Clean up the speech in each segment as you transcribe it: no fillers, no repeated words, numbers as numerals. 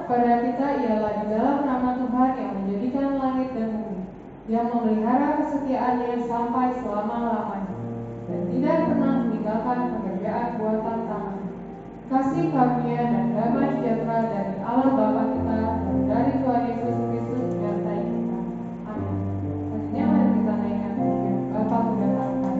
kepada kita ialah di dalam nama Tuhan yang menjadikan langit dan bumi, yang memelihara kesetiaannya sampai selama-lamanya, dan tidak pernah meninggalkan pekerjaan buatan tangan. Kasih karunia dan damai sejahtera dari Allah Bapa kita dan dari Tuhan Yesus Kristus menyertai kita. Amin. Selanjutnya mari kita naikkan pujian Bapa Putra Tuhan.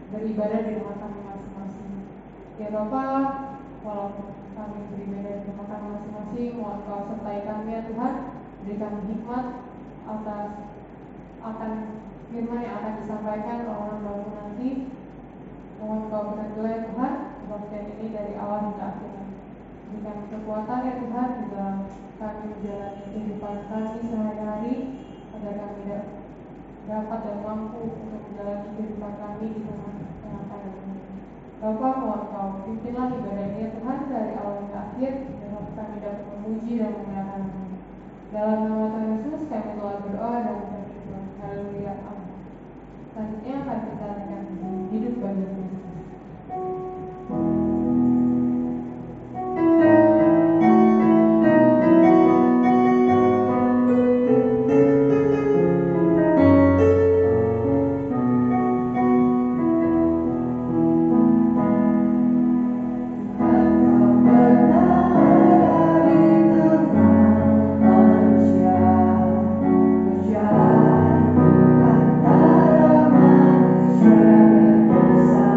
Beribadah di rumah kami masing-masing. Ya Bapa, walaupun kami beribadah di rumah kami masing-masing, mohon Kau sertai kami ya Tuhan, berikan hikmat akan firman yang akan disampaikan oleh orang baru nanti. Mohon Kau berkati ya Tuhan, kebaktian ini dari awal hingga akhir. Berikan kekuatan ya Tuhan di dalam kami menjalani kehidupan kami sehari-hari, agar kami dapat dan mampu untuk menjalani kehidupan kami di tengah Bapak, mohon Kau pimpinlah ibadah ini Tuhan dari awal hingga akhir, dan kami dapat memuji dan memuliakan-Mu. Dalam nama Tuhan Yesus kami telah berdoa dan bersyukur. Haleluya. Amin. Selanjutnya akan kita akan hidup bagi Tuhan. Antara manusia berdosa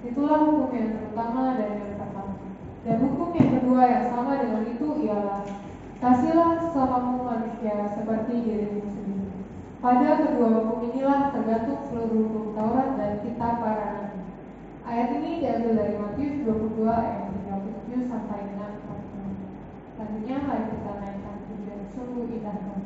Itulah hukum yang terutama dan yang pertama. Dan hukum yang kedua yang sama dengan itu ialah kasihlah sesamamu manusia seperti dirimu sendiri. Pada kedua hukum inilah tergantung seluruh hukum Taurat dan kitab para nabi. Ayat ini diambil dari Matius 22 ayat 37 sampai dengan 40. Selanjutnya mari kita naikkan pujian sungguh indah Tuhan.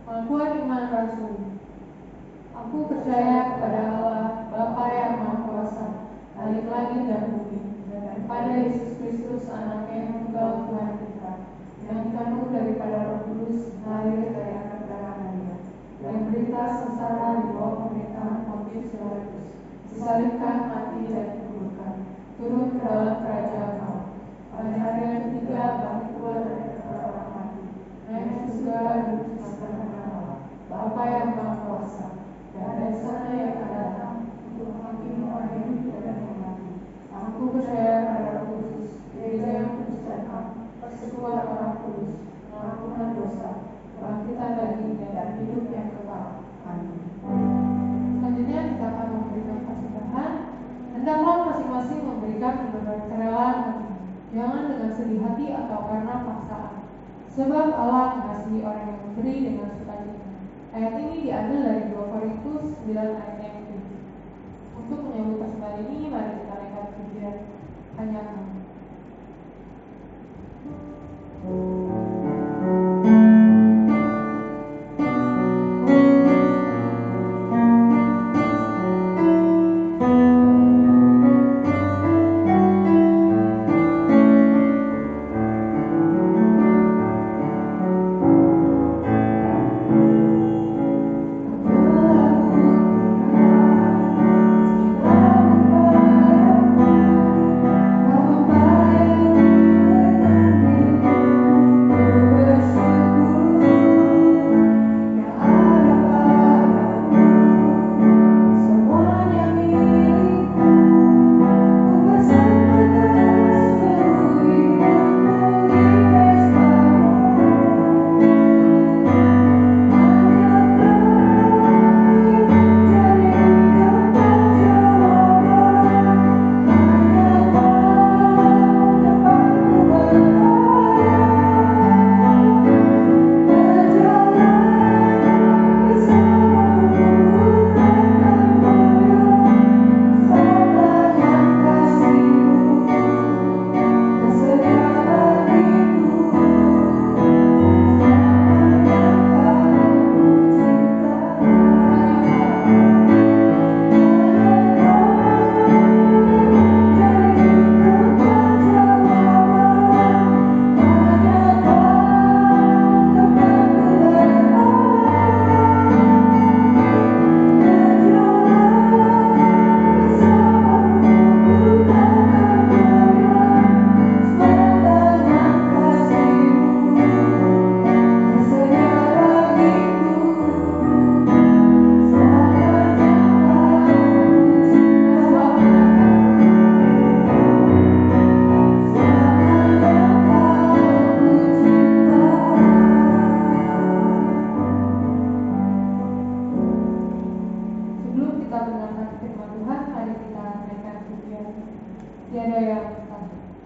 Pengakuan iman Rasul. Aku percaya kepada Allah, Bapa yang Maha Kuasa, Khalik langit dan bumi, dan pada Yesus Kristus, Anak yang tunggal Tuhan kita, yang dikandung daripada Roh Kudus, lahir dari anak darah Maria, yang berita sengsara di bawah pemerintahan Pontius Pilatus, disalibkan, mati dan dikuburkan, turun ke dalam kerajaan Allah. Pada hari yang ketiga bangkit pula dari antara orang mati, naik ke surga duduk di sebelah kanan Allah, Bapa yang Maha Kuasa, dan dari sana yang akan datang untuk menghakimi orang hidup dan yang mati. Aku percaya pada Roh Kudus, Gereja yang kudus dan am, persekutuan orang kudus, pengampunan dosa, kebangkitan daging dan hidup yang kekal. Amin. Selanjutnya kita akan memberikan persembahan. Hendaklah masing-masing memberikan benar kerelaan hati, jangan dengan sedih hati atau karena paksaan. Sebab Allah mengasihi orang yang memberi dengan sukacita. Ayat ini diambil dari 2 Korintus 9 ayat yang ke-7. Untuk menyambut persembahan ini, mari kita naikkan pujian hanya Kamu. tiada yang mustahil.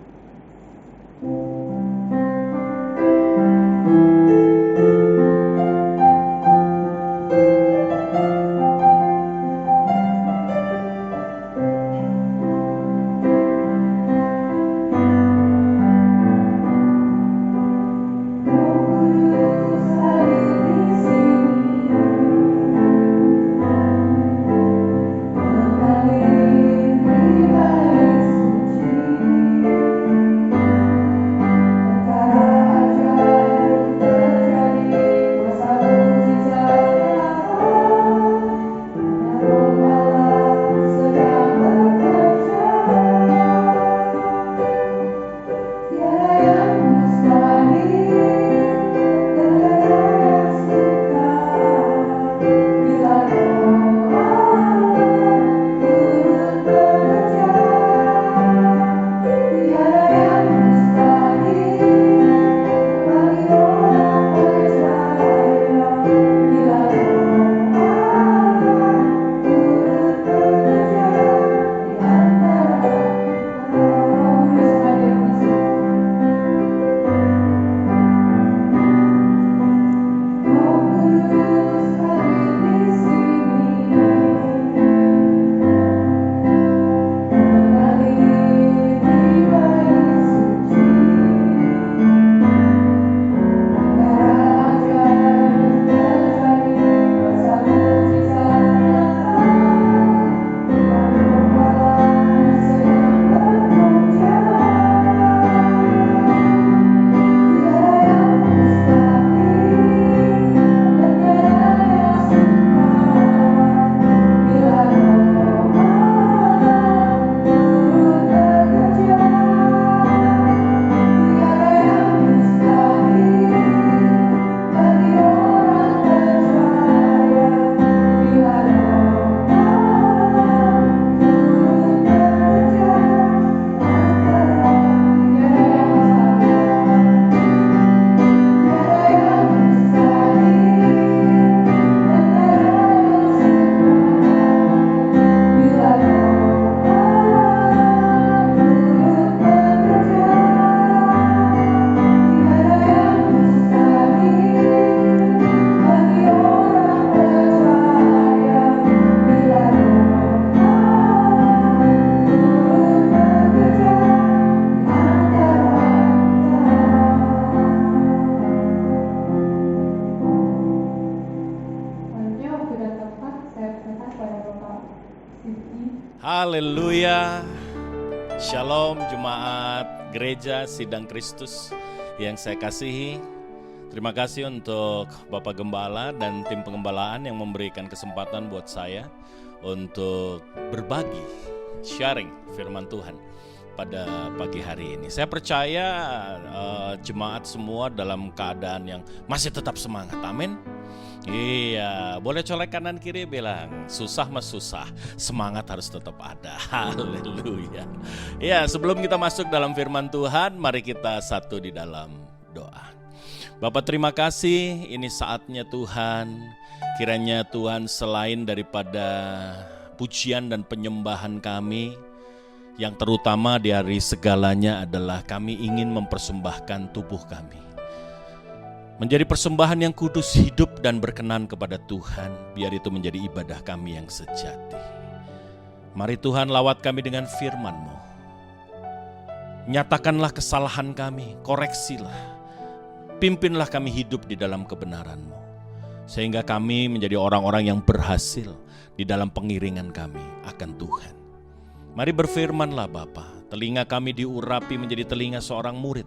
Haleluya. Shalom jemaat Gereja Sidang Kristus yang saya kasihi. Terima kasih untuk Bapak Gembala dan tim pengembalaan yang memberikan kesempatan buat saya untuk berbagi, sharing firman Tuhan pada pagi hari ini. Saya percaya jemaat semua dalam keadaan yang masih tetap semangat. Amin. Iya, boleh colek kanan kiri bilang, susah mas susah, semangat harus tetap ada. Haleluya. Ya, sebelum kita masuk dalam firman Tuhan, mari kita satu di dalam doa. Bapak terima kasih, ini saatnya Tuhan. Kiranya Tuhan selain daripada pujian dan penyembahan kami, yang terutama di hari segalanya adalah kami ingin mempersembahkan tubuh kami menjadi persembahan yang kudus, hidup dan berkenan kepada Tuhan. Biar itu menjadi ibadah kami yang sejati. Mari Tuhan lawat kami dengan firman-Mu. Nyatakanlah kesalahan kami, koreksilah. Pimpinlah kami hidup di dalam kebenaran-Mu. Sehingga kami menjadi orang-orang yang berhasil di dalam pengiringan kami akan Tuhan. Mari berfirmanlah Bapa. Telinga kami diurapi menjadi telinga seorang murid.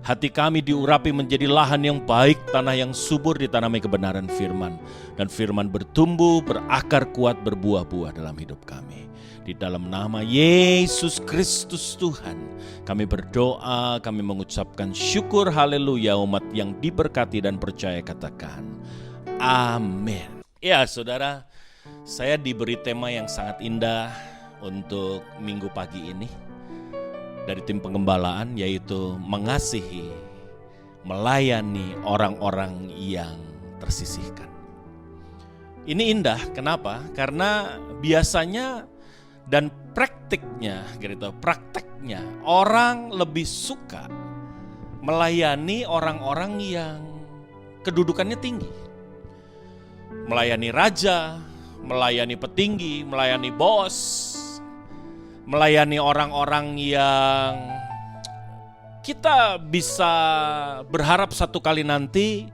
Hati kami diurapi menjadi lahan yang baik, tanah yang subur ditanami kebenaran firman. Dan firman bertumbuh, berakar kuat, berbuah-buah dalam hidup kami. Di dalam nama Yesus Kristus Tuhan, kami berdoa, kami mengucapkan syukur, haleluya. Umat yang diberkati dan percaya katakan, amin. Ya saudara, saya diberi tema yang sangat indah untuk minggu pagi ini dari tim pengembalaan, yaitu mengasihi, melayani orang-orang yang tersisihkan. Ini indah, kenapa? Karena biasanya Dan prakteknya orang lebih suka melayani orang-orang yang kedudukannya tinggi. Melayani raja, melayani petinggi, melayani bos, melayani orang-orang yang kita bisa berharap satu kali nanti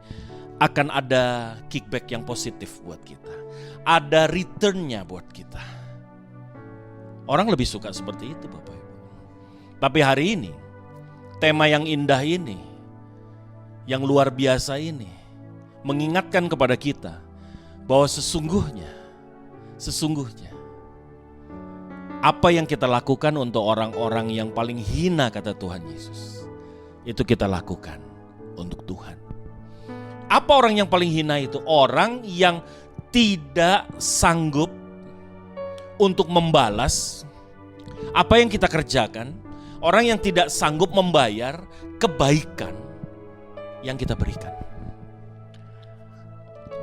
akan ada kickback yang positif buat kita. Ada returnnya buat kita. Orang lebih suka seperti itu, Bapak Ibu. Tapi hari ini, tema yang indah ini, yang luar biasa ini, mengingatkan kepada kita bahwa sesungguhnya apa yang kita lakukan untuk orang-orang yang paling hina, kata Tuhan Yesus, itu kita lakukan untuk Tuhan. Apa orang yang paling hina itu? Orang yang tidak sanggup untuk membalas apa yang kita kerjakan. Orang yang tidak sanggup membayar kebaikan yang kita berikan.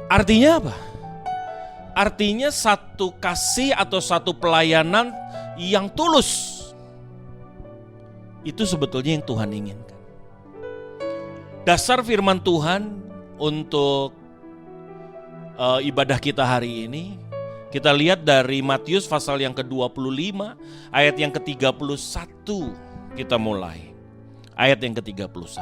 Artinya apa? Artinya satu kasih atau satu pelayanan yang tulus. Itu sebetulnya yang Tuhan inginkan. Dasar firman Tuhan untuk ibadah kita hari ini, kita lihat dari Matius pasal yang ke-25 ayat yang ke-31. Kita mulai ayat yang ke-31.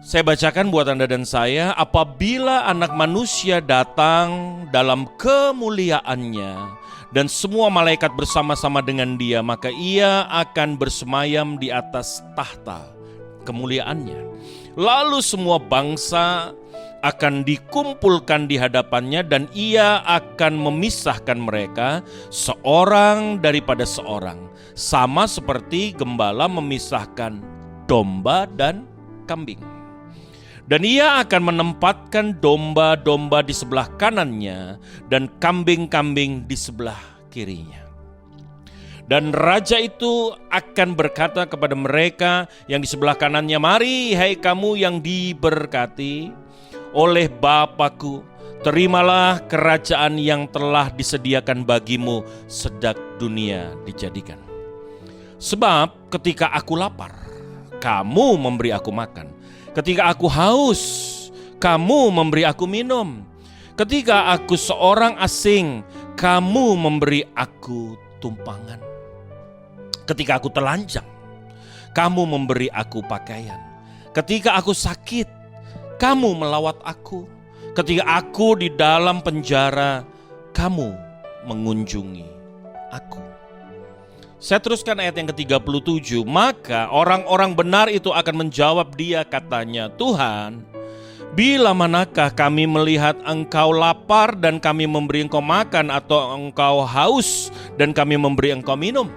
Saya bacakan buat Anda dan saya. Apabila Anak Manusia datang dalam kemuliaannya dan semua malaikat bersama-sama dengan Dia, maka Ia akan bersemayam di atas tahta kemuliaannya. Lalu semua bangsa akan dikumpulkan di hadapannya dan Ia akan memisahkan mereka seorang daripada seorang, sama seperti gembala memisahkan domba dan kambing. Dan Ia akan menempatkan domba-domba di sebelah kanannya dan kambing-kambing di sebelah kirinya. Dan raja itu akan berkata kepada mereka yang di sebelah kanannya, "Mari, hai kamu yang diberkati oleh Bapakku, terimalah kerajaan yang telah disediakan bagimu sejak dunia dijadikan. Sebab ketika aku lapar, kamu memberi aku makan. Ketika aku haus, kamu memberi aku minum. Ketika aku seorang asing, kamu memberi aku tumpangan. Ketika aku telanjang, kamu memberi aku pakaian. Ketika aku sakit, kamu melawat aku. Ketika aku di dalam penjara, kamu mengunjungi aku." Saya teruskan ayat yang ke-37. Maka orang-orang benar itu akan menjawab Dia, katanya, "Tuhan, bila manakah kami melihat Engkau lapar dan kami memberi Engkau makan, atau Engkau haus dan kami memberi Engkau minum?"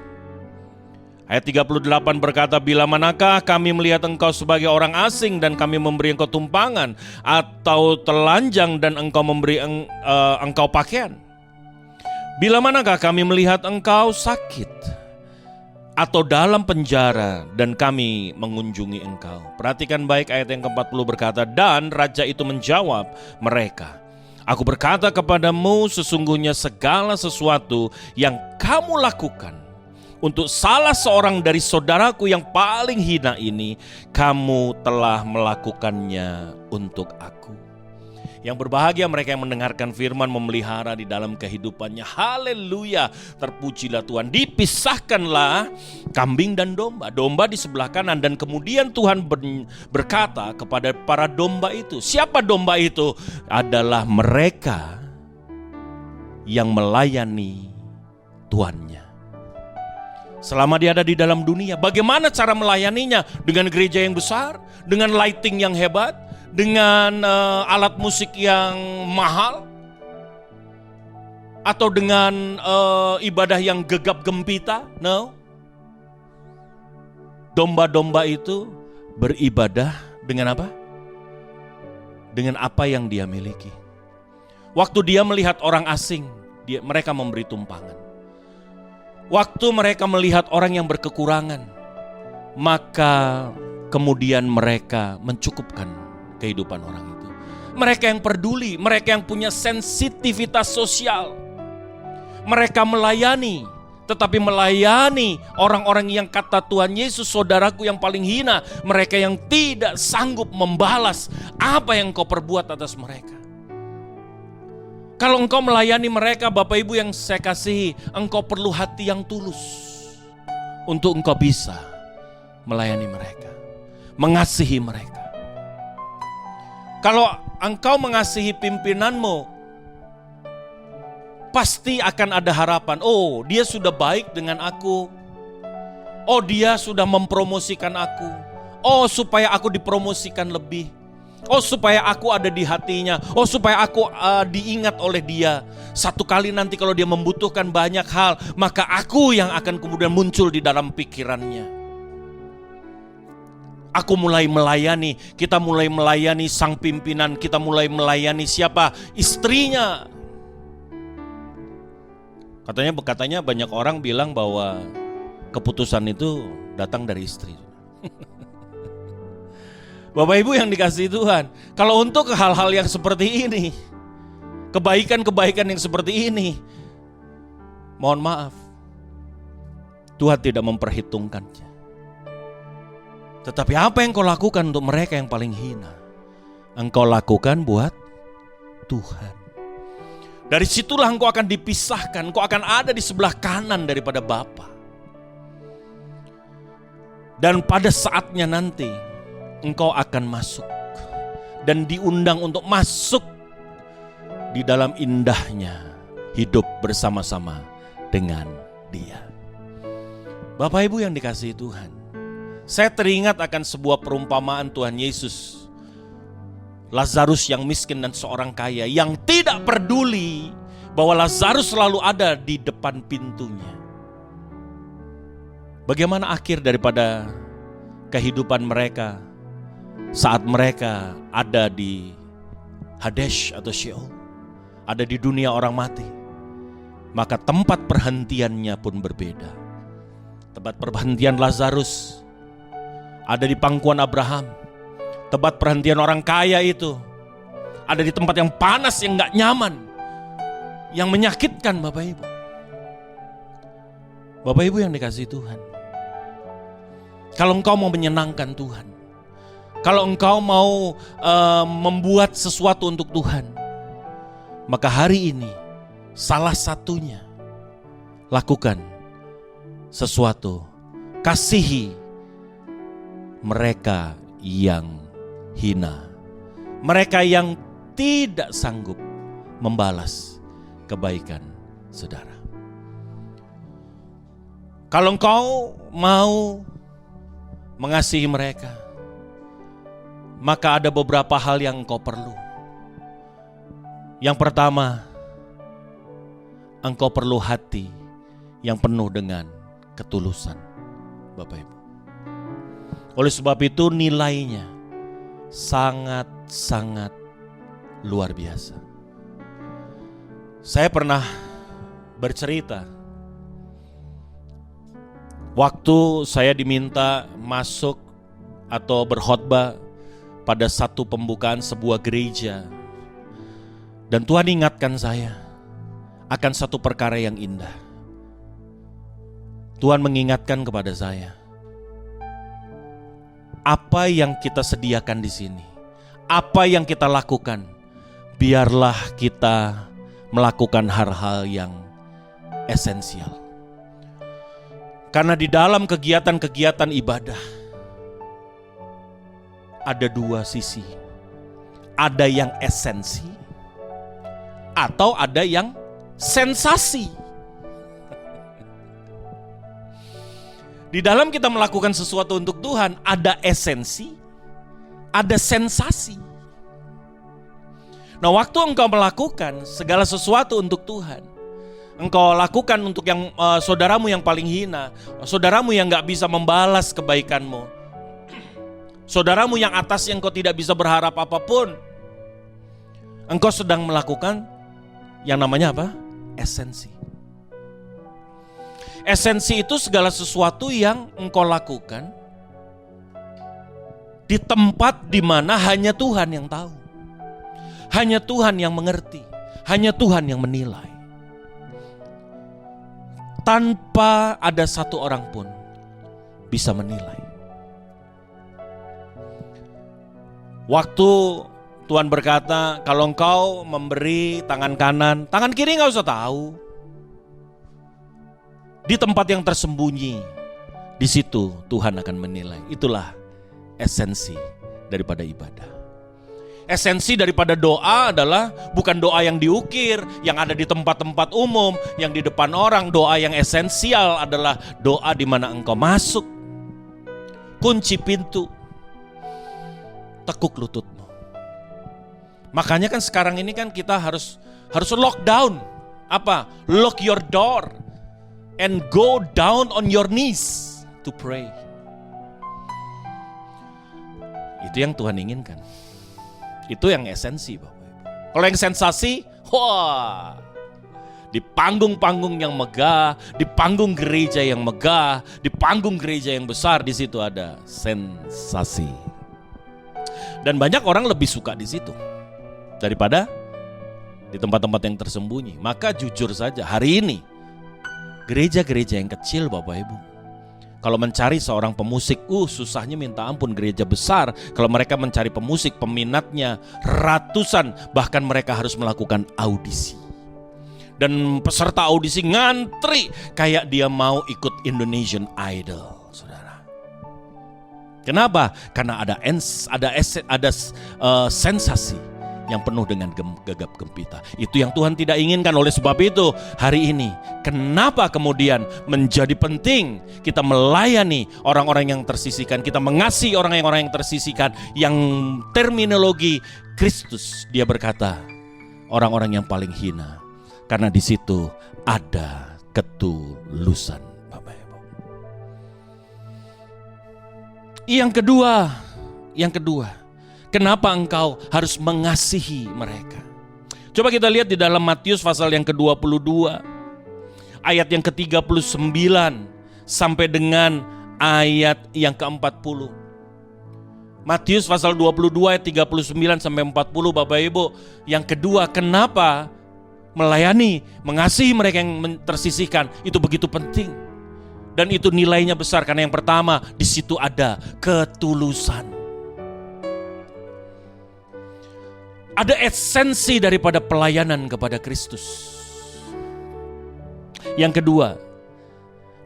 Ayat 38 berkata, "Bila manakah kami melihat Engkau sebagai orang asing dan kami memberi Engkau tumpangan, atau telanjang dan Engkau memberi Engkau pakaian? Bila manakah kami melihat Engkau sakit atau dalam penjara dan kami mengunjungi Engkau?" Perhatikan baik ayat yang ke-40 berkata, "Dan raja itu menjawab mereka, Aku berkata kepadamu, sesungguhnya segala sesuatu yang kamu lakukan untuk salah seorang dari saudaraku yang paling hina ini, kamu telah melakukannya untuk aku." Yang berbahagia mereka yang mendengarkan firman, memelihara di dalam kehidupannya. Haleluya, terpujilah Tuhan. Dipisahkanlah kambing dan domba. Domba di sebelah kanan, dan kemudian Tuhan berkata kepada para domba itu. Siapa domba itu? Adalah mereka yang melayani tuannya. Selama dia ada di dalam dunia, bagaimana cara melayaninya? Dengan gereja yang besar, dengan lighting yang hebat, dengan alat musik yang mahal, atau dengan ibadah yang gegap gempita? No. Domba-domba itu beribadah dengan apa? Dengan apa yang dia miliki. Waktu dia melihat orang asing, mereka memberi tumpangan. Waktu mereka melihat orang yang berkekurangan, maka kemudian mereka mencukupkan kehidupan orang itu. Mereka yang peduli, mereka yang punya sensitivitas sosial. mereka melayani, tetapi melayani orang-orang yang kata Tuhan Yesus, saudaraku yang paling hina, mereka yang tidak sanggup membalas apa yang engkau perbuat atas mereka. Kalau engkau melayani mereka, Bapak Ibu yang saya kasihi, engkau perlu hati yang tulus untuk engkau bisa melayani mereka, mengasihi mereka. Kalau engkau mengasihi pimpinanmu, pasti akan ada harapan. Oh, dia sudah baik dengan aku. Oh, dia sudah mempromosikan aku. Oh, supaya aku dipromosikan lebih. Oh, supaya aku ada di hatinya. Oh, supaya aku diingat oleh dia. Satu kali nanti kalau dia membutuhkan banyak hal, maka aku yang akan kemudian muncul di dalam pikirannya. Aku mulai melayani, kita mulai melayani sang pimpinan, kita mulai melayani siapa? Istrinya. Katanya banyak orang bilang bahwa keputusan itu datang dari istri. Bapak Ibu yang dikasihi Tuhan, kalau untuk hal-hal yang seperti ini, kebaikan-kebaikan yang seperti ini, mohon maaf, Tuhan tidak memperhitungkannya. Tetapi apa yang kau lakukan untuk mereka yang paling hina, engkau lakukan buat Tuhan. Dari situlah engkau akan dipisahkan, engkau akan ada di sebelah kanan daripada Bapa. Dan pada saatnya nanti, engkau akan masuk dan diundang untuk masuk di dalam indahnya hidup bersama-sama dengan Dia. Bapak Ibu yang dikasihi Tuhan, saya teringat akan sebuah perumpamaan Tuhan Yesus. Lazarus yang miskin dan seorang kaya yang tidak peduli bahwa Lazarus selalu ada di depan pintunya. Bagaimana akhir daripada kehidupan mereka saat mereka ada di Hades atau Sheol, ada di dunia orang mati? Maka tempat perhentiannya pun berbeda. Tempat perhentian Lazarus ada di pangkuan Abraham. Tempat perhentian orang kaya itu ada di tempat yang panas, yang gak nyaman, yang menyakitkan Bapak Ibu. Bapak Ibu yang dikasihi Tuhan, kalau engkau mau menyenangkan Tuhan, kalau engkau mau membuat sesuatu untuk Tuhan, maka hari ini salah satunya lakukan sesuatu. Kasihi mereka yang hina, mereka yang tidak sanggup membalas kebaikan saudara. Kalau engkau mau mengasihi mereka, maka ada beberapa hal yang engkau perlu. Yang pertama, engkau perlu hati yang penuh dengan ketulusan, Bapak Ibu. Oleh sebab itu nilainya sangat-sangat luar biasa. Saya pernah bercerita, waktu saya diminta masuk atau berkhotbah pada satu pembukaan sebuah gereja, dan Tuhan ingatkan saya akan satu perkara yang indah. Tuhan mengingatkan kepada saya, apa yang kita sediakan di sini, apa yang kita lakukan, biarlah kita melakukan hal-hal yang esensial. Karena di dalam kegiatan-kegiatan ibadah ada dua sisi. Ada yang esensi atau ada yang sensasi. Di dalam kita melakukan sesuatu untuk Tuhan, ada esensi, ada sensasi. Nah, waktu engkau melakukan segala sesuatu untuk Tuhan, engkau lakukan untuk yang saudaramu yang paling hina, saudaramu yang gak bisa membalas kebaikanmu, saudaramu yang atas yang engkau tidak bisa berharap apapun, engkau sedang melakukan yang namanya apa? Esensi. Esensi itu segala sesuatu yang engkau lakukan di tempat di mana hanya Tuhan yang tahu. Hanya Tuhan yang mengerti, hanya Tuhan yang menilai. tanpa ada satu orang pun bisa menilai. Waktu Tuhan berkata, kalau engkau memberi tangan kanan, tangan kiri gak usah tahu. Di tempat yang tersembunyi, di situ Tuhan akan menilai. Itulah esensi daripada ibadah. Esensi daripada doa adalah bukan doa yang diukir, yang ada di tempat-tempat umum, yang di depan orang. Doa yang esensial adalah doa di mana engkau masuk, kunci pintu, tekuk lututmu. Makanya kan sekarang ini kan kita harus lockdown. Apa? Lock your door and go down on your knees to pray. Itu yang Tuhan inginkan. Itu yang esensi, Bapak Ibu. Kalau yang sensasi, wah, di panggung-panggung yang megah, di panggung gereja yang megah, di panggung gereja yang besar, di situ ada sensasi. Dan banyak orang lebih suka di situ daripada di tempat-tempat yang tersembunyi. Maka jujur saja, hari ini gereja-gereja yang kecil, Bapak Ibu, kalau mencari seorang pemusik, susahnya minta ampun. Gereja besar, kalau mereka mencari pemusik, peminatnya ratusan, bahkan mereka harus melakukan audisi. Dan peserta audisi ngantri kayak dia mau ikut Indonesian Idol, saudara. Kenapa? Karena ada sensasi yang penuh dengan gegap gempita. Itu yang Tuhan tidak inginkan. Oleh sebab itu hari ini kenapa kemudian menjadi penting kita melayani orang-orang yang tersisihkan, kita mengasihi orang-orang yang tersisihkan, yang terminologi Kristus dia berkata orang-orang yang paling hina, karena di situ ada ketulusan, Bapak Ibu. Yang kedua, kenapa engkau harus mengasihi mereka? Coba kita lihat di dalam Matius pasal yang ke-22, ayat yang ke-39 sampai dengan ayat yang ke-40. Matius pasal 22 ayat 39 sampai 40, Bapak Ibu. Yang kedua, kenapa melayani, mengasihi mereka yang tersisihkan itu begitu penting. Dan itu nilainya besar, karena yang pertama, di situ ada ketulusan. Ada esensi daripada pelayanan kepada Kristus. Yang kedua,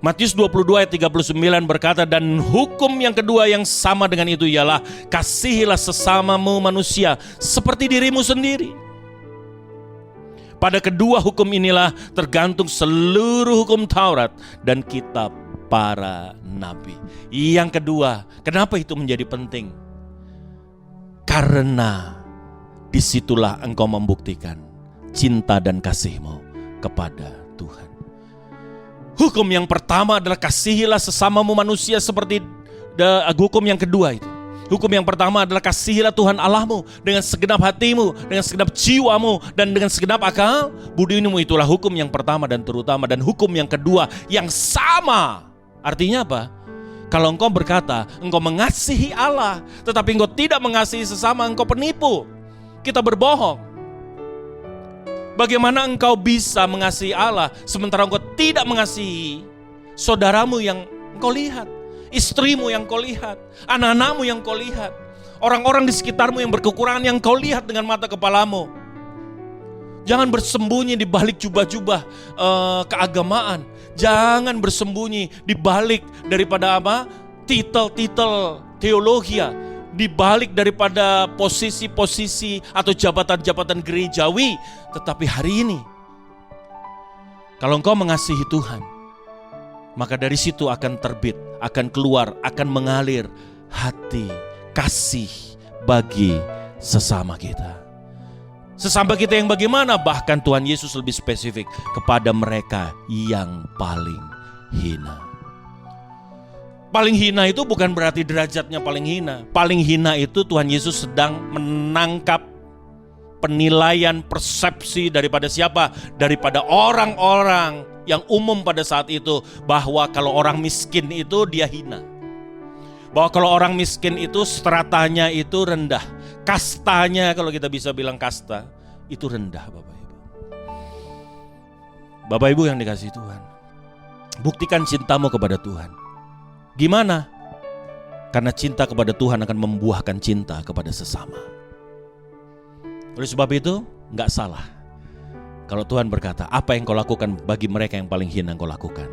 Matius 22 ayat 39 berkata, dan hukum yang kedua yang sama dengan itu ialah kasihilah sesamamu manusia seperti dirimu sendiri. Pada kedua hukum inilah tergantung seluruh hukum Taurat dan kitab para nabi. Yang kedua, kenapa itu menjadi penting? Karena disitulah engkau membuktikan cinta dan kasihmu kepada Tuhan. Hukum yang pertama adalah kasihilah sesamamu manusia seperti hukum yang kedua itu. Hukum yang pertama adalah kasihilah Tuhan Allahmu dengan segenap hatimu, dengan segenap jiwamu, dan dengan segenap akal budimu. Itulah hukum yang pertama dan terutama. Dan hukum yang kedua yang sama. Artinya apa? Kalau engkau berkata engkau mengasihi Allah, tetapi engkau tidak mengasihi sesama, engkau penipu. Kita berbohong. Bagaimana engkau bisa mengasihi Allah sementara engkau tidak mengasihi saudaramu yang engkau lihat, istrimu yang kau lihat, anak-anakmu yang kau lihat, orang-orang di sekitarmu yang berkekurangan yang kau lihat dengan mata kepalamu. Jangan bersembunyi di balik jubah-jubah keagamaan. Jangan bersembunyi di balik daripada apa? Titel-titel teologia, di balik daripada posisi-posisi atau jabatan-jabatan gerejawi. Tetapi hari ini, kalau engkau mengasihi Tuhan, maka dari situ akan terbit, akan keluar, akan mengalir hati kasih bagi sesama kita. Sesama kita yang bagaimana? Bahkan Tuhan Yesus lebih spesifik kepada mereka yang paling hina. Paling hina itu bukan berarti derajatnya paling hina. Paling hina itu Tuhan Yesus sedang menangkap penilaian persepsi daripada siapa? Daripada orang-orang yang umum pada saat itu, bahwa kalau orang miskin itu dia hina. Bahwa kalau orang miskin itu stratanya itu rendah. Kastanya, kalau kita bisa bilang kasta, itu rendah, Bapak Ibu. Bapak Ibu yang dikasihi Tuhan. Buktikan cintamu kepada Tuhan. Gimana? Karena cinta kepada Tuhan akan membuahkan cinta kepada sesama. Oleh sebab itu, gak salah kalau Tuhan berkata, apa yang kau lakukan bagi mereka yang paling hina, kau lakukan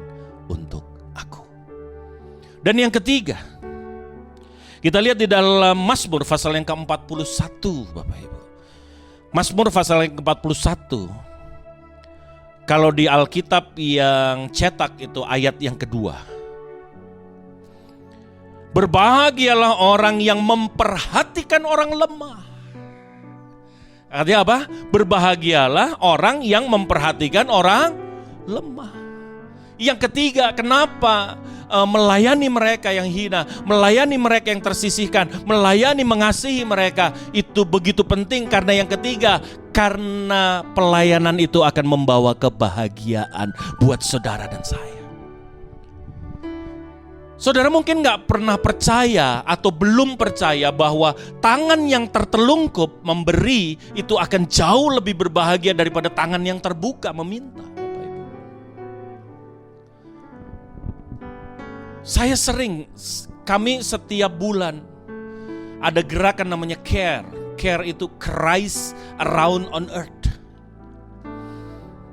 untuk aku. Dan yang ketiga, kita lihat di dalam Mazmur pasal yang ke-41, Bapak Ibu. Mazmur pasal yang ke-41, kalau di Alkitab yang cetak itu ayat yang kedua. Berbahagialah orang yang memperhatikan orang lemah. Artinya apa? Berbahagialah orang yang memperhatikan orang lemah. Yang ketiga, kenapa melayani mereka yang hina, melayani mereka yang tersisihkan, melayani mengasihi mereka itu begitu penting? Karena yang ketiga, karena pelayanan itu akan membawa kebahagiaan buat saudara dan saya. Saudara mungkin gak pernah percaya atau belum percaya bahwa tangan yang tertelungkup memberi itu akan jauh lebih berbahagia daripada tangan yang terbuka meminta. Kami setiap bulan ada gerakan namanya CARE. CARE itu Christ Around on Earth.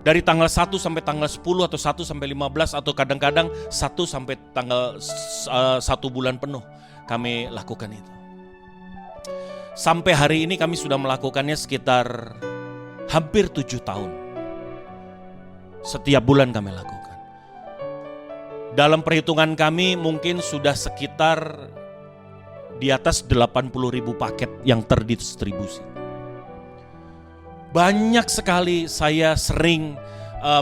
Dari tanggal 1 sampai tanggal 10 atau 1 sampai 15 atau kadang-kadang 1 sampai tanggal 1 bulan penuh kami lakukan itu. Sampai hari ini kami sudah melakukannya sekitar hampir 7 tahun. Setiap bulan kami lakukan. Dalam perhitungan kami mungkin sudah sekitar di atas 80.000 paket yang terdistribusi. Banyak sekali saya sering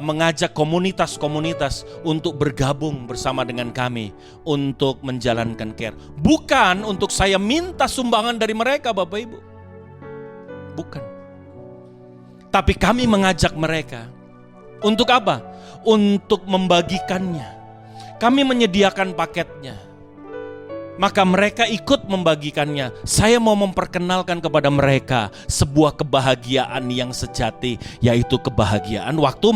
mengajak komunitas-komunitas untuk bergabung bersama dengan kami untuk menjalankan CARE. Bukan untuk saya minta sumbangan dari mereka, Bapak Ibu. Bukan. Tapi kami mengajak mereka. Untuk apa? Untuk membagikannya. Kami menyediakan paketnya. Maka mereka ikut membagikannya. Saya mau memperkenalkan kepada mereka sebuah kebahagiaan yang sejati, yaitu kebahagiaan waktu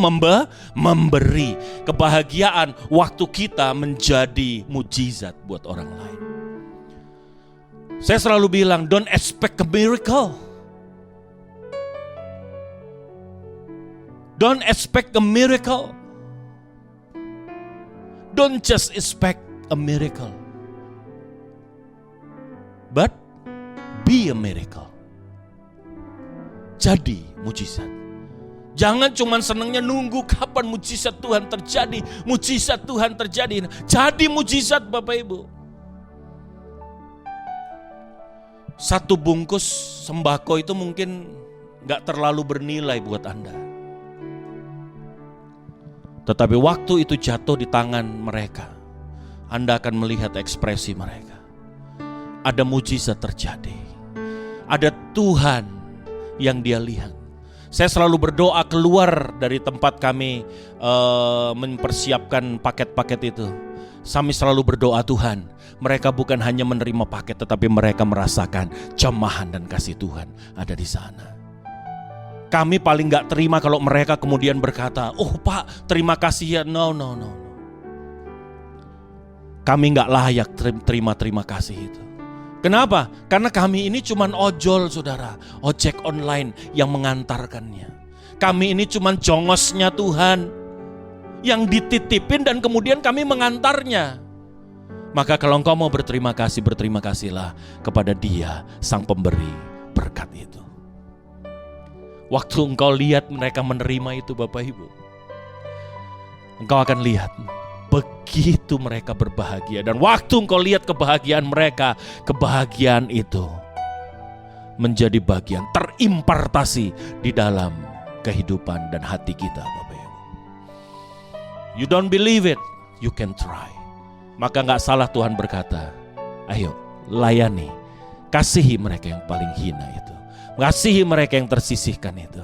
memberi. Kebahagiaan waktu kita menjadi mujizat buat orang lain. Saya selalu bilang, don't expect a miracle. Don't expect a miracle. Don't just expect a miracle. But be a miracle. Jadi mujizat. Jangan cuma senangnya nunggu kapan mujizat Tuhan terjadi. Mujizat Tuhan terjadi. Jadi mujizat, Bapak Ibu. 1 bungkus sembako itu mungkin gak terlalu bernilai buat Anda. Tetapi waktu itu jatuh di tangan mereka, Anda akan melihat ekspresi mereka. Ada mujizat terjadi. Ada Tuhan yang dia lihat. Saya selalu berdoa keluar dari tempat kami mempersiapkan paket-paket itu. Kami selalu berdoa, Tuhan, mereka bukan hanya menerima paket, tetapi mereka merasakan jamahan dan kasih Tuhan ada di sana. Kami paling gak terima kalau mereka kemudian berkata, oh Pak, terima kasih ya. No. Kami gak layak terima kasih itu. Kenapa? Karena kami ini cuman ojol, saudara. Ojek online yang mengantarkannya. Kami ini cuman jongosnya Tuhan yang dititipin dan kemudian kami mengantarnya. Maka kalau engkau mau berterima kasih, berterima kasihlah kepada Dia, Sang Pemberi berkat itu. Waktu engkau lihat mereka menerima itu, Bapak Ibu, engkau akan lihat begitu mereka berbahagia. Dan waktu engkau lihat kebahagiaan mereka, kebahagiaan itu menjadi bagian terimpartasi di dalam kehidupan dan hati kita, Bapak Ibu. You don't believe it, you can try. Maka gak salah Tuhan berkata, ayo layani, kasihi mereka yang paling hina itu, kasihi mereka yang tersisihkan itu.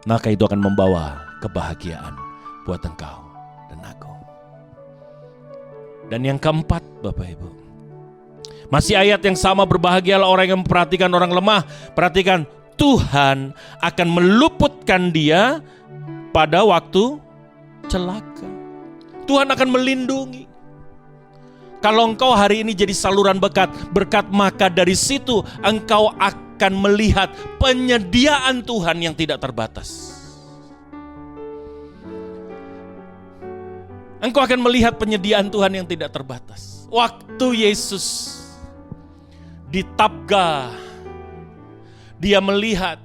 Maka itu akan membawa kebahagiaan buat engkau dan aku. Dan yang keempat, Bapak Ibu, masih ayat yang sama, berbahagialah orang yang memperhatikan orang lemah. Perhatikan, Tuhan akan meluputkan dia pada waktu celaka. Tuhan akan melindungi. Kalau engkau hari ini jadi saluran berkat, maka dari situ engkau akan melihat penyediaan Tuhan yang tidak terbatas. Engkau akan melihat penyediaan Tuhan yang tidak terbatas. Waktu Yesus di Tabga, dia melihat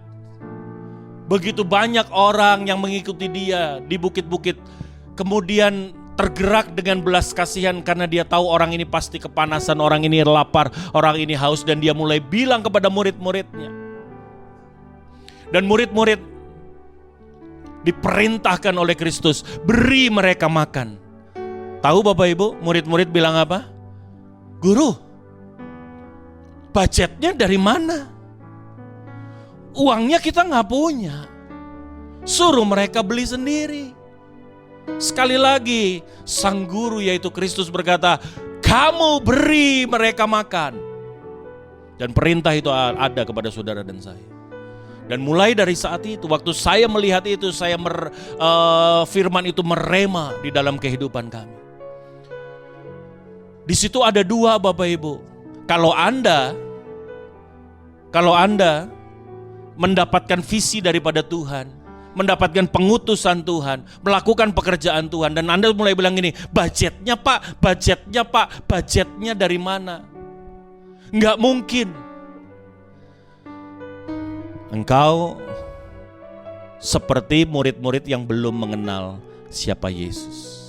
begitu banyak orang yang mengikuti dia di bukit-bukit. Kemudian tergerak dengan belas kasihan karena dia tahu orang ini pasti kepanasan, orang ini lapar, orang ini haus. Dan dia mulai bilang kepada murid-muridnya. Dan murid-murid diperintahkan oleh Kristus, beri mereka makan. Tahu Bapak Ibu, murid-murid bilang apa? Guru, budgetnya dari mana? Uangnya kita nggak punya. Suruh mereka beli sendiri. Sekali lagi, sang guru yaitu Kristus berkata, kamu beri mereka makan. Dan perintah itu ada kepada saudara dan saya. Dan mulai dari saat itu, waktu saya melihat itu, firman itu merema di dalam kehidupan kami. Di situ ada dua Bapak Ibu. Kalau Anda mendapatkan visi daripada Tuhan, mendapatkan pengutusan Tuhan, melakukan pekerjaan Tuhan, dan Anda mulai bilang gini, budgetnya Pak, budgetnya dari mana? Enggak mungkin. Engkau seperti murid-murid yang belum mengenal siapa Yesus.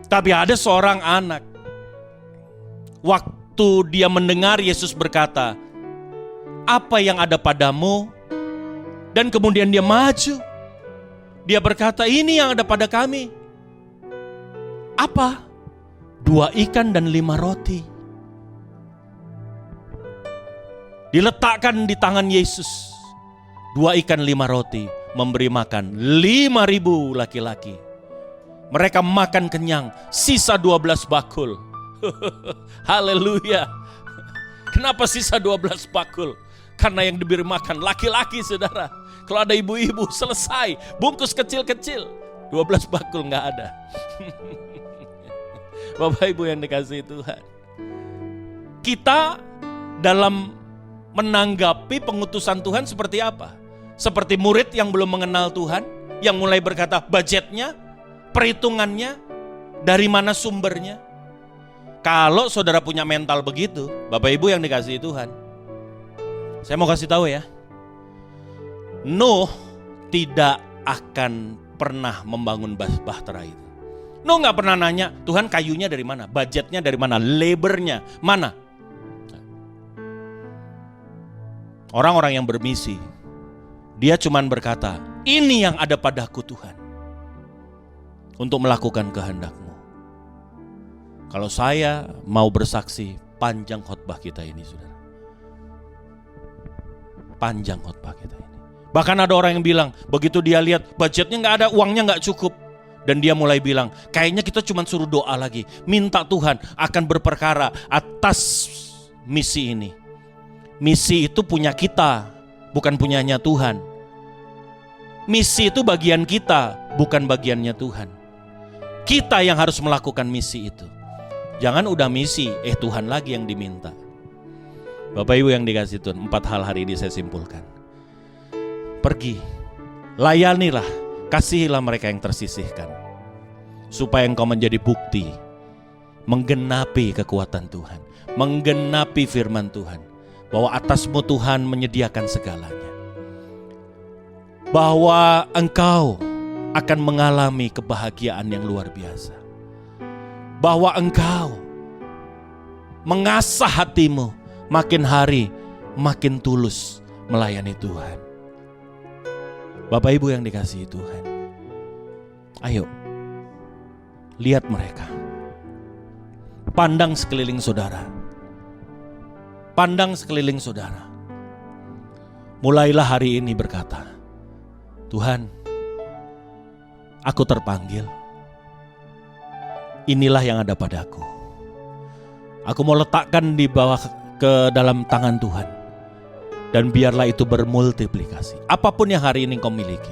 Tapi ada seorang anak, waktu dia mendengar Yesus berkata, apa yang ada padamu? Dan kemudian dia maju. Dia berkata, ini yang ada pada kami. Apa? 2 ikan dan 5 roti. Diletakkan di tangan Yesus. 2 ikan 5 roti memberi makan 5.000 laki-laki. Mereka makan kenyang, sisa 12 bakul. Haleluya. Kenapa sisa 12 bakul? Karena yang diberi makan laki-laki, saudara. Kalau ada ibu-ibu, selesai. Bungkus kecil-kecil, 12 bakul gak ada. Bapak Ibu yang dikasihi Tuhan, kita dalam menanggapi pengutusan Tuhan seperti apa? Seperti murid yang belum mengenal Tuhan, yang mulai berkata budgetnya, perhitungannya, dari mana sumbernya. Kalau saudara punya mental begitu, Bapak Ibu yang dikasihi Tuhan, saya mau kasih tahu ya, Nuh tidak akan pernah membangun bahtera itu. Nuh gak pernah nanya, Tuhan kayunya dari mana, budgetnya dari mana, labornya mana. Orang-orang yang bermisi, dia cuman berkata, ini yang ada padaku Tuhan, untuk melakukan kehendak-Mu. Kalau saya mau bersaksi, panjang khotbah kita ini, saudara. Panjang khotbah kita ini. Bahkan ada orang yang bilang, begitu dia lihat budgetnya gak ada, uangnya gak cukup, dan dia mulai bilang, kayaknya kita cuma suruh doa lagi, minta Tuhan akan berperkara atas misi ini. Misi itu punya kita, bukan punyanya Tuhan. Misi itu bagian kita, bukan bagiannya Tuhan. Kita yang harus melakukan misi itu. Jangan udah misi, Tuhan lagi yang diminta. Bapak Ibu yang dikasihi Tuhan, 4 hal hari ini saya simpulkan. Pergi, layanilah, kasihilah mereka yang tersisihkan, supaya engkau menjadi bukti, menggenapi kekuatan Tuhan, menggenapi firman Tuhan, bahwa atasmu Tuhan menyediakan segalanya, bahwa engkau akan mengalami kebahagiaan yang luar biasa, bahwa engkau mengasah hatimu makin hari makin tulus melayani Tuhan. Bapak Ibu yang dikasihi Tuhan, ayo lihat mereka, pandang sekeliling saudara, pandang sekeliling saudara. Mulailah hari ini berkata, Tuhan, aku terpanggil, inilah yang ada padaku. Aku mau letakkan di bawah ke dalam tangan Tuhan, dan biarlah itu bermultiplikasi. Apapun yang hari ini kau miliki,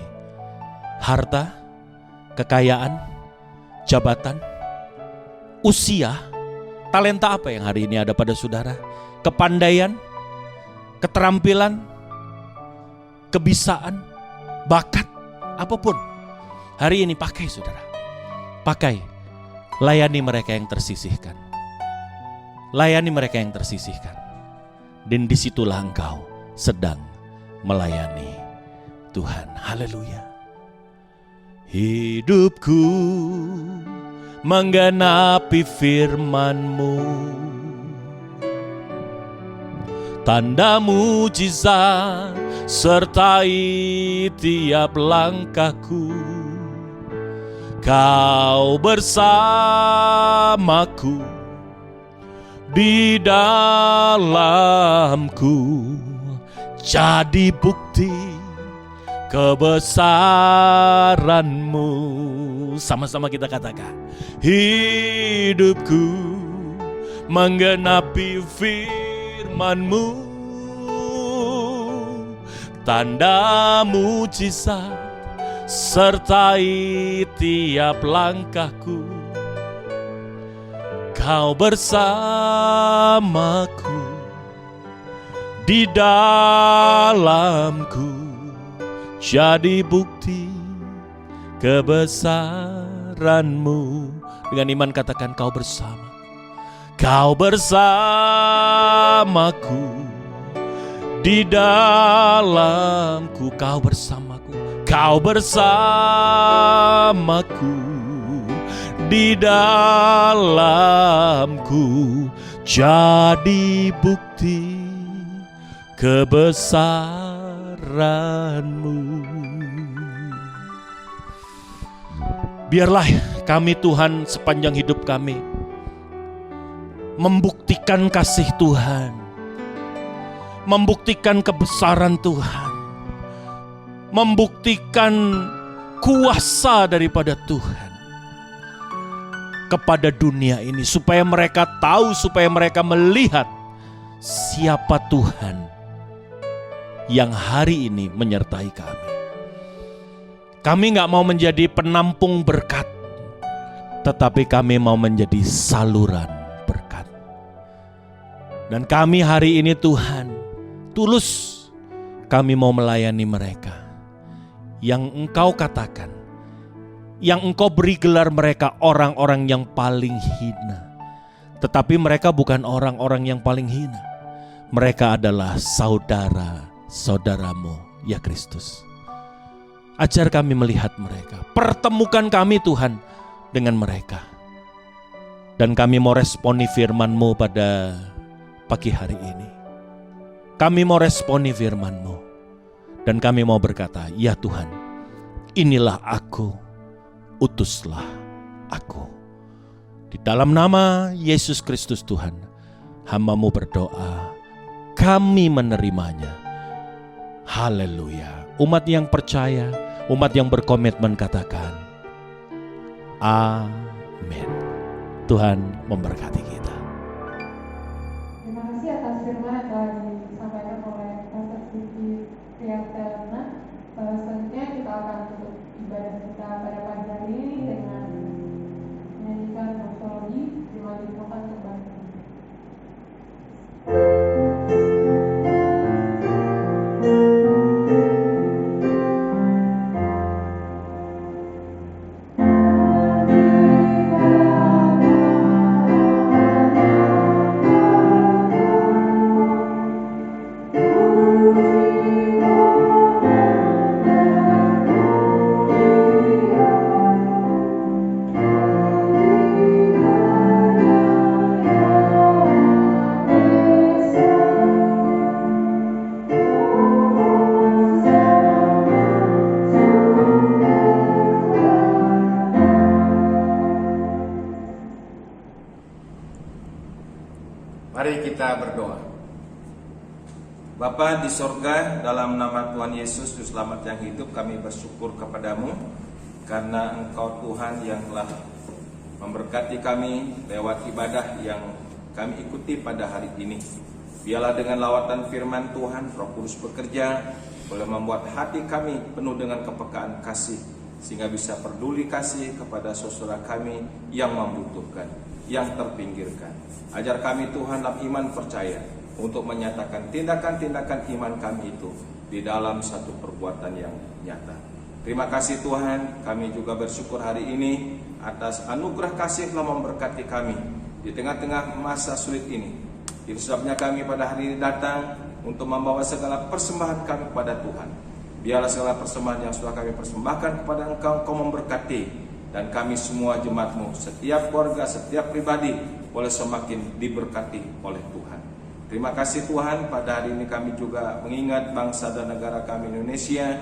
harta, kekayaan, jabatan, usia, talenta apa yang hari ini ada pada saudara, kepandaian, keterampilan, kebisaan, bakat, apapun. Hari ini pakai saudara, pakai, layani mereka yang tersisihkan. Layani mereka yang tersisihkan. Dan disitulah engkau sedang melayani Tuhan. Haleluya. Hidupku menggenapi firman-Mu, tanda mujizat sertai tiap langkahku. Kau bersamaku, di dalamku, jadi bukti kebesaran-Mu. Sama-sama kita katakan, hidupku menggenapi firman-Mu, tanda mujizat sertai tiap langkahku. Kau bersamaku, di dalamku, jadi bukti kebesaran-Mu. Dengan iman katakan, kau bersama. Kau bersamaku, di dalamku, kau bersamaku. Kau bersamaku, di dalamku, jadi bukti kebesaran-Mu. Biarlah kami Tuhan sepanjang hidup kami membuktikan kasih Tuhan, membuktikan kebesaran Tuhan, membuktikan kuasa daripada Tuhan kepada dunia ini, supaya mereka tahu, supaya mereka melihat siapa Tuhan yang hari ini menyertai kami. Kami gak mau menjadi penampung berkat, tetapi kami mau menjadi saluran berkat. Dan kami hari ini Tuhan, tulus kami mau melayani mereka yang Engkau katakan, yang Engkau beri gelar mereka orang-orang yang paling hina. Tetapi mereka bukan orang-orang yang paling hina. Mereka adalah saudara-saudaramu, ya Kristus. Ajar kami melihat mereka. Pertemukan kami Tuhan dengan mereka. Dan kami mau responi firman-Mu pada pagi hari ini. Kami mau responi firman-Mu. Dan kami mau berkata, ya Tuhan, inilah aku, utuslah aku. Di dalam nama Yesus Kristus Tuhan, hamba-Mu berdoa, kami menerimanya. Haleluya. Umat yang percaya, umat yang berkomitmen katakan, amin. Tuhan memberkati kita. Terima kasih atas firman yang telah disampaikan oleh Pastor Siti Priyantelna. Selanjutnya kita akan tutup ibadah kita pada pagi hari ini dengan menyanyikan doxologi Firman Tuhan kembali. Mari kita berdoa. Bapa di sorga, dalam nama Tuhan Yesus, Juru Selamat yang hidup, kami bersyukur kepadamu karena Engkau Tuhan yang telah memberkati kami lewat ibadah yang kami ikuti pada hari ini. Biarlah dengan lawatan firman Tuhan, Roh Kudus bekerja, boleh membuat hati kami penuh dengan kepekaan kasih, sehingga bisa peduli kasih kepada saudara kami yang membutuhkan, yang terpinggirkan. Ajar kami Tuhan dalam iman percaya untuk menyatakan tindakan-tindakan iman kami itu di dalam satu perbuatan yang nyata. Terima kasih Tuhan, kami juga bersyukur hari ini atas anugerah kasih telah memberkati kami di tengah-tengah masa sulit ini. Itu sebabnya kami pada hari ini datang untuk membawa segala persembahan kami kepada Tuhan. Biarlah segala persembahan yang sudah kami persembahkan kepada Engkau, Engkau memberkati, dan kami semua jemaat-Mu, setiap keluarga, setiap pribadi boleh semakin diberkati oleh Tuhan. Terima kasih Tuhan, pada hari ini kami juga mengingat bangsa dan negara kami Indonesia.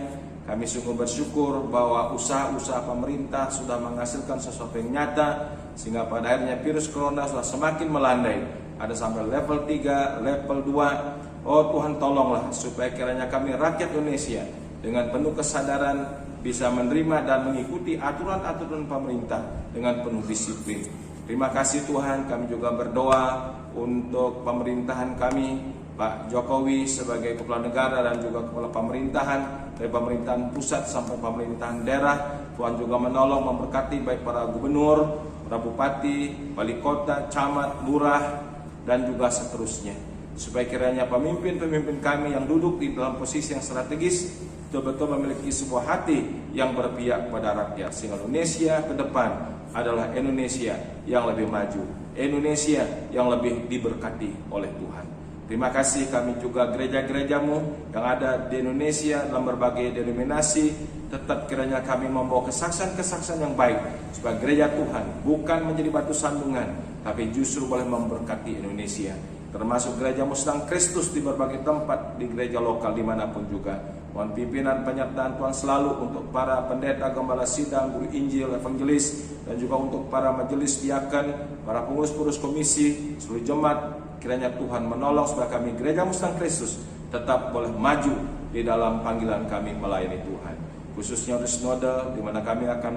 Kami sungguh bersyukur bahwa usaha-usaha pemerintah sudah menghasilkan sesuatu yang nyata, sehingga pada akhirnya virus corona sudah semakin melandai. Ada sampai level 3, level 2. Oh Tuhan, tolonglah supaya kiranya kami rakyat Indonesia dengan penuh kesadaran bisa menerima dan mengikuti aturan-aturan pemerintah dengan penuh disiplin. Terima kasih Tuhan, kami juga berdoa untuk pemerintahan kami, Pak Jokowi sebagai kepala negara dan juga kepala pemerintahan, dari pemerintahan pusat sampai pemerintahan daerah. Tuhan juga menolong, memberkati baik para gubernur, para bupati, wali kota, camat, lurah, dan juga seterusnya. Supaya kiranya pemimpin-pemimpin kami yang duduk di dalam posisi yang strategis betul-betul memiliki sebuah hati yang berpihak pada rakyat, sehingga Indonesia ke depan adalah Indonesia yang lebih maju, Indonesia yang lebih diberkati oleh Tuhan. Terima kasih kami juga gereja-gereja-Mu yang ada di Indonesia dalam berbagai denominasi, tetap kiranya kami membawa kesaksian-kesaksian yang baik supaya gereja Tuhan bukan menjadi batu sandungan, tapi justru boleh memberkati Indonesia, termasuk gereja Muslim Kristus di berbagai tempat, di gereja lokal dimanapun juga. Mohon pimpinan penyertaan Tuhan selalu untuk para pendeta, gembala sidang, guru Injil, evangelis, dan juga untuk para majelis diaken, para pengurus-pengurus komisi, seluruh jemaat. Kiranya Tuhan menolong supaya kami gereja Muslim Kristus tetap boleh maju di dalam panggilan kami melayani Tuhan. Khususnya di sinode di mana kami akan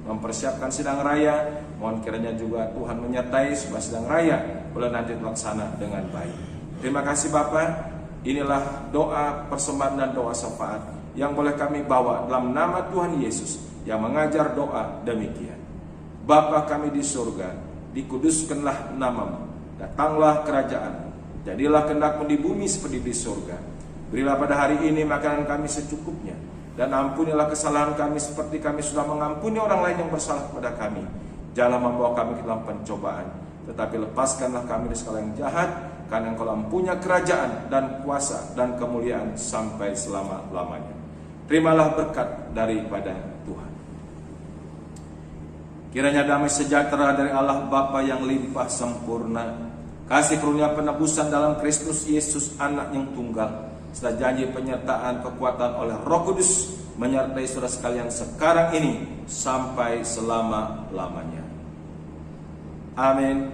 mempersiapkan sidang raya. Mohon kiranya juga Tuhan menyertai supaya sidang raya boleh nanti terlaksana dengan baik. Terima kasih Bapa. Inilah doa persembahan dan doa syafaat yang boleh kami bawa dalam nama Tuhan Yesus yang mengajar doa demikian. Bapa kami di surga, dikuduskanlah nama-Mu, datanglah kerajaan-Mu, jadilah kehendak-Mu di bumi seperti di surga. Berilah pada hari ini makanan kami secukupnya, dan ampunilah kesalahan kami seperti kami sudah mengampuni orang lain yang bersalah kepada kami. Janganlah membawa kami ke dalam pencobaan, tetapi lepaskanlah kami dari segala yang jahat, karena Engkau punya kerajaan dan kuasa dan kemuliaan sampai selama-lamanya. Terimalah berkat daripada Tuhan. Kiranya damai sejahtera dari Allah Bapa yang limpah sempurna, kasih karunia penebusan dalam Kristus Yesus Anak yang tunggal, serta janji penyertaan kekuatan oleh Roh Kudus menyertai saudara sekalian sekarang ini sampai selama-lamanya. Amin.